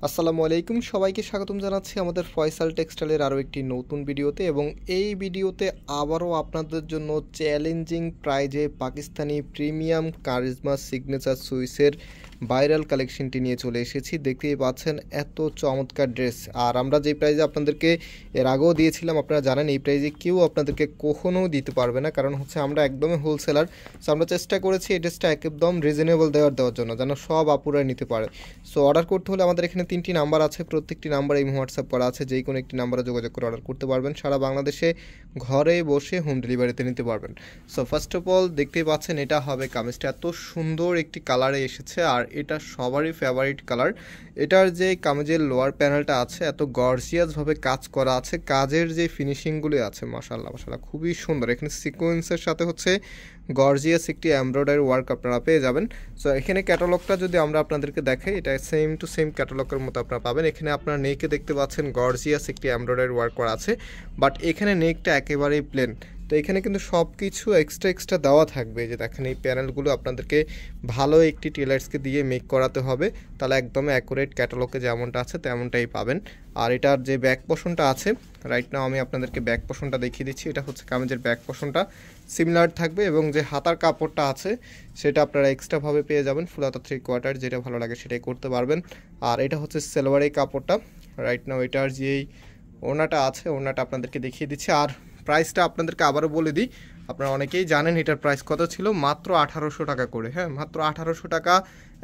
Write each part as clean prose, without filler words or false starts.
আসসালামু আলাইকুম, সবাইকে স্বাগতম জানাচ্ছি আমাদের ফয়সাল টেক্সটাইলের আরও একটি নতুন ভিডিওতে। এবং এই ভিডিওতে আবারও আপনাদের জন্য চ্যালেঞ্জিং প্রাইজে পাকিস্তানি প্রিমিয়াম কারিজমা সিগনেচার সুইসের ভাইরাল কালেকশনটি নিয়ে চলে এসেছি। দেখতেই পাচ্ছেন এত চমৎকার ড্রেস। আর আমরা যে প্রাইজে আপনাদেরকে এর আগেও দিয়েছিলাম, আপনারা জানেন এই প্রাইজে কেউ আপনাদেরকে কখনও দিতে পারবে না, কারণ হচ্ছে আমরা একদমই হোলসেলার। সো আমরা চেষ্টা করেছি এই ড্রেসটা একদম রিজনেবল দেওয়ার জন্য, যেন সব আপুরা নিতে পারে। সো অর্ডার করতে হলে আমাদের এখানে 3টি নাম্বার আছে, প্রত্যেকটি নাম্বারে এই হোয়াটসঅ্যাপ করা আছে, যেই কোনো একটি নাম্বারে যোগাযোগ করে অর্ডার করতে পারবেন। সারা বাংলাদেশে ঘরে বসে হোম ডেলিভারিতে নিতে পারবেন। সো ফার্স্ট অফ অল দেখতেই পাচ্ছেন এটা হবে কামিজটা, এত সুন্দর একটি কালারে এসেছে আর এটা সবারই ফেভারিট কালার। এটার যে কামিজের লোয়ার প্যানেলটা আছে এত গর্জিয়াসভাবে কাজ করা আছে, কাজের যে ফিনিশিংগুলি আছে মাশাআল্লাহ মাশাআল্লাহ খুবই সুন্দর। এখানে সিকোয়েন্সের সাথে হচ্ছে গর্জিয়াস একটি এমব্রয়ডারি ওয়ার্ক আপনারা পেয়ে যাবেন। সো এখানে ক্যাটালগটা যদি আমরা আপনাদেরকে দেখাই, এটা সেম টু সেম ক্যাটালগের মতো আপনারা পাবেন। এখানে আপনারা নেকে দেখতে পাচ্ছেন গর্জিয়াস একটি এমব্রয়ডারি ওয়ার্ক করা আছে, বাট এখানে নেকটা একেবারেই প্লেন। তো এখানে কিন্তু সব কিছু এক্সট্রা দেওয়া থাকবে। যে দেখেন এই প্যানেলগুলো আপনাদেরকে ভালো একটি টেলার্সকে দিয়ে মেক করাতে হবে, তাহলে একদম অ্যাকুরেট ক্যাটালগে যেমনটা আছে তেমনটাই পাবেন। আর এটার যে ব্যাক পোর্শনটা আছে, রাইট নাও আমি আপনাদেরকে ব্যাক পোর্শনটা দেখিয়ে দিচ্ছি। এটা হচ্ছে কামিজের ব্যাক পোর্শনটা সিমিলার থাকবে, এবং যে হাতার কাপড়টা আছে সেটা আপনারা এক্সট্রাভাবে পেয়ে যাবেন। ফুল হাতা 3/4, যেটা ভালো লাগে সেটাই করতে পারবেন। আর এটা হচ্ছে সেলোয়ারের কাপড়টা। রাইট নাও এটার যেই ওড়নাটা আছে, ওড়নাটা আপনাদেরকে দেখিয়ে দিচ্ছি। আর প্রাইসটা আপনাদেরকে আবারও বলে দিই, আপনারা অনেকেই জানেন এটার প্রাইস কত ছিল, মাত্র 1800 টাকা করে। হ্যাঁ, মাত্র 1800 টাকা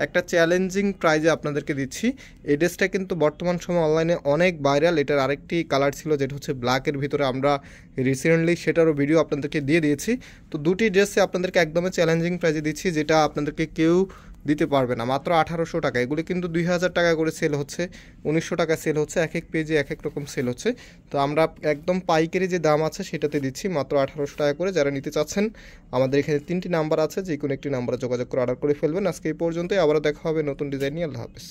একটা চ্যালেঞ্জিং প্রাইজে আপনাদেরকে দিচ্ছি। এই ড্রেসটা কিন্তু বর্তমান সময় অনলাইনে অনেক ভাইরাল। এটার আরেকটি কালার ছিল যেটা হচ্ছে ব্ল্যাকের ভিতরে, আমরা রিসেন্টলি সেটারও ভিডিও আপনাদেরকে দিয়ে দিয়েছি। তো দুটি ড্রেসে আপনাদেরকে একদমই চ্যালেঞ্জিং প্রাইজে দিচ্ছি, যেটা আপনাদেরকে কেউ দিতে পারবে না। মাত্র 1800 টাকা। এগুলি কিন্তু 2000 টাকা করে সেল হচ্ছে, 1900 টাকা সেল হচ্ছে, এক এক পেজে এক এক রকম সেল হচ্ছে। তো আমরা একদম পাইকারি যে দাম আছে সেটাতে দিচ্ছি মাত্র 1800 টাকা করে। যারা নিতে চাচ্ছেন আমাদের এখানে 3টি নাম্বার আছে, যে কোনো একটি নাম্বারে যোগাযোগ করে অর্ডার করে ফেলবেন। আজকে এই পর্যন্তই, আবারও দেখা হবে নতুন ডিজাইন নিয়ে। আল্লাহ হাফেজ।